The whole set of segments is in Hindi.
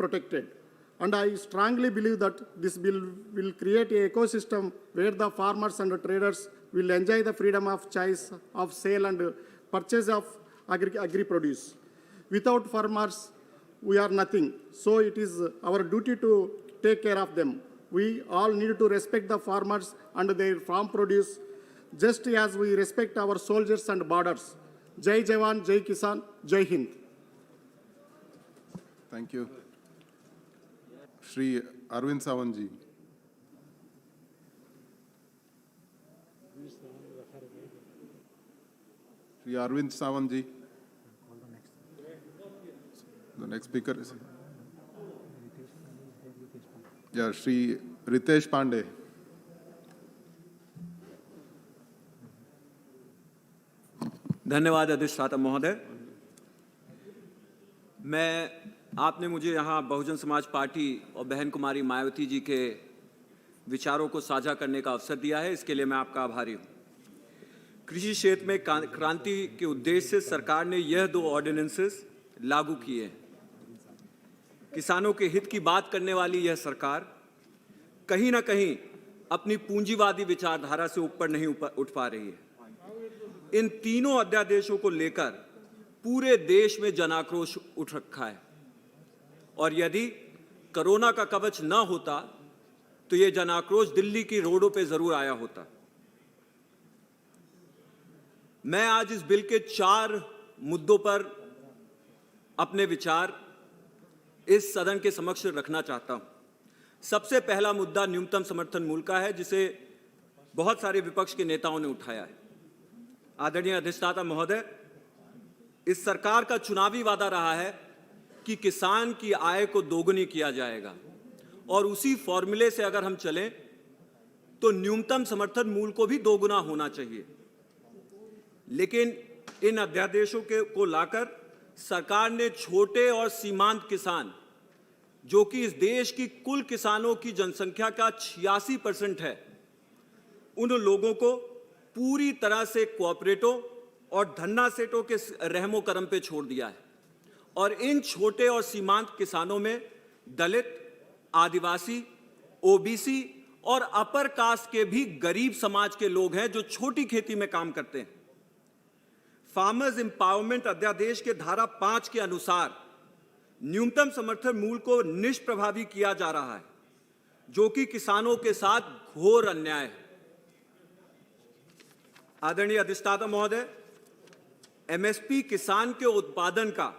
protected. And I strongly believe that this bill will create an ecosystem where the farmers and the traders will enjoy the freedom of choice of sale and purchase of agri-produce. Without farmers, we are nothing. So it is our duty to take care of them. We all need to respect the farmers and their farm produce, just as we respect our soldiers and borders. Jai Jawan, Jai Kisan, Jai Hind. Thank you. Shri Arvind Sawant ji. Shri Arvind Sawant ji. The next speaker is Shri Ritesh Pandey. धन्यवाद अधिष्ठाता महोदय। आपने मुझे यहाँ बहुजन समाज पार्टी और बहन कुमारी मायावती जी के विचारों को साझा करने का अवसर दिया है, इसके लिए मैं आपका आभारी हूँ। कृषि क्षेत्र में क्रांति के उद्देश्य से सरकार ने यह 2 ऑर्डिनेंसेस लागू किए हैं। किसानों के हित की बात करने वाली यह सरकार कहीं ना कहीं अपनी पूंजीवादी विचारधारा से ऊपर नहीं उठ पा रही है। इन तीनों अध्यादेशों को लेकर पूरे देश में जनाक्रोश उठ रखा है, और यदि कोरोना का कवच न होता तो यह जनाक्रोश दिल्ली की रोडों पे जरूर आया होता। मैं आज इस बिल के 4 मुद्दों पर अपने विचार इस सदन के समक्ष रखना चाहता हूं। सबसे पहला मुद्दा न्यूनतम समर्थन मूल्य का है, जिसे बहुत सारे विपक्ष के नेताओं ने उठाया है। आदरणीय अधिष्ठाता महोदय, इस सरकार का चुनावी वादा रहा है कि किसान की आय को दोगुनी किया जाएगा, और उसी फॉर्मूले से अगर हम चलें तो न्यूनतम समर्थन मूल्य को भी दोगुना होना चाहिए। लेकिन इन अध्यादेशों को लाकर सरकार ने छोटे और सीमांत किसान, जो कि इस देश की कुल किसानों की जनसंख्या का 86% है, उन लोगों को पूरी तरह से कोऑपरेटिव और धन्ना सेठों के रहमो करम पे छोड़ दिया है। और इन छोटे और सीमांत किसानों में दलित, आदिवासी, ओबीसी और अपर कास्ट के भी गरीब समाज के लोग हैं जो छोटी खेती में काम करते हैं। फार्मर्स एम्पावरमेंट अध्यादेश के धारा 5 के अनुसार न्यूनतम समर्थन मूल्य को निष्प्रभावी किया जा रहा है, जो कि किसानों के साथ घोर अन्याय है। आदरणीय अधिष्ठाता महोदय, एमएसपी किसान के उत्पादन का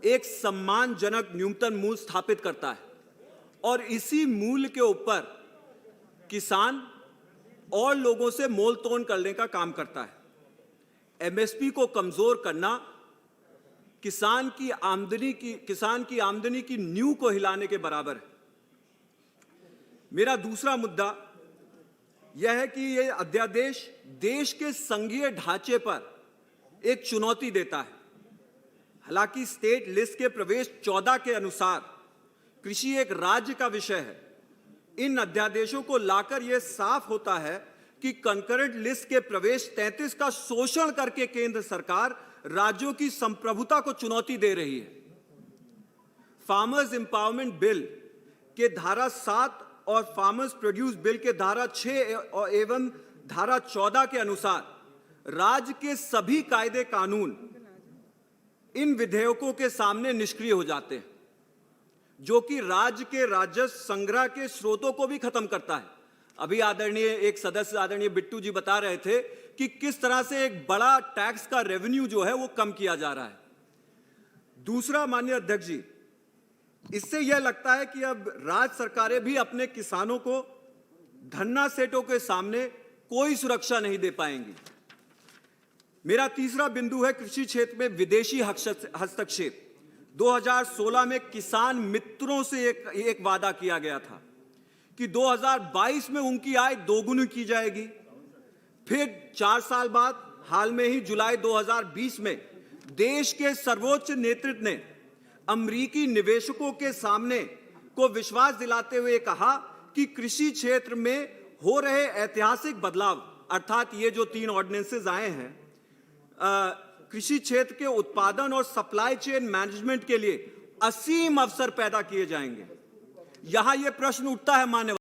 एक सम्मानजनक न्यूनतम मूल्य स्थापित करता है, और इसी मूल्य के ऊपर किसान और लोगों से मोल तोल करने का काम करता है। एमएसपी को कमजोर करना किसान की आमदनी की नींव को हिलाने के बराबर है। मेरा दूसरा मुद्दा यह है कि यह अध्यादेश देश के संघीय ढांचे पर एक चुनौती देता है। हालांकि स्टेट लिस्ट के प्रवेश 14 के अनुसार कृषि एक राज्य का विषय है, इन अध्यादेशों को लाकर यह साफ होता है कि कंकरेंट लिस्ट के प्रवेश 33 का शोषण करके केंद्र सरकार राज्यों की संप्रभुता को चुनौती दे रही है। फार्मर्स एम्पावरमेंट बिल के धारा 7 और फार्मर्स प्रोड्यूस बिल के धारा 6 एवं धारा 14 के अनुसार राज्य के सभी कायदे कानून इन विधेयकों के सामने निष्क्रिय हो जाते हैं, जो कि राज्य के राजस्व संग्रह के स्रोतों को भी खत्म करता है। अभी एक सदस्य आदरणीय बिट्टू जी बता रहे थे कि किस तरह से एक बड़ा टैक्स का रेवेन्यू जो है वो कम किया जा रहा है। दूसरा, माननीय अध्यक्ष जी, इससे यह लगता है कि अब राज्य सरकारें भी अपने किसानों को धन्ना सेठों के सामने कोई सुरक्षा नहीं दे पाएंगी। मेरा तीसरा बिंदु है कृषि क्षेत्र में विदेशी हस्तक्षेप। 2016 में किसान मित्रों से एक वादा किया गया था कि 2022 में उनकी आय दोगुनी की जाएगी। फिर 4 साल बाद हाल में ही जुलाई 2020 में देश के सर्वोच्च नेतृत्व ने अमेरिकी निवेशकों के सामने को विश्वास दिलाते हुए कहा कि कृषि क्षेत्र में हो रहे ऐतिहासिक बदलाव, अर्थात ये जो 3 ऑर्डिनेंसेस आए हैं, कृषि क्षेत्र के उत्पादन और सप्लाई चेन मैनेजमेंट के लिए असीम अवसर पैदा किए जाएंगे। यहां यह प्रश्न उठता है मान्यवर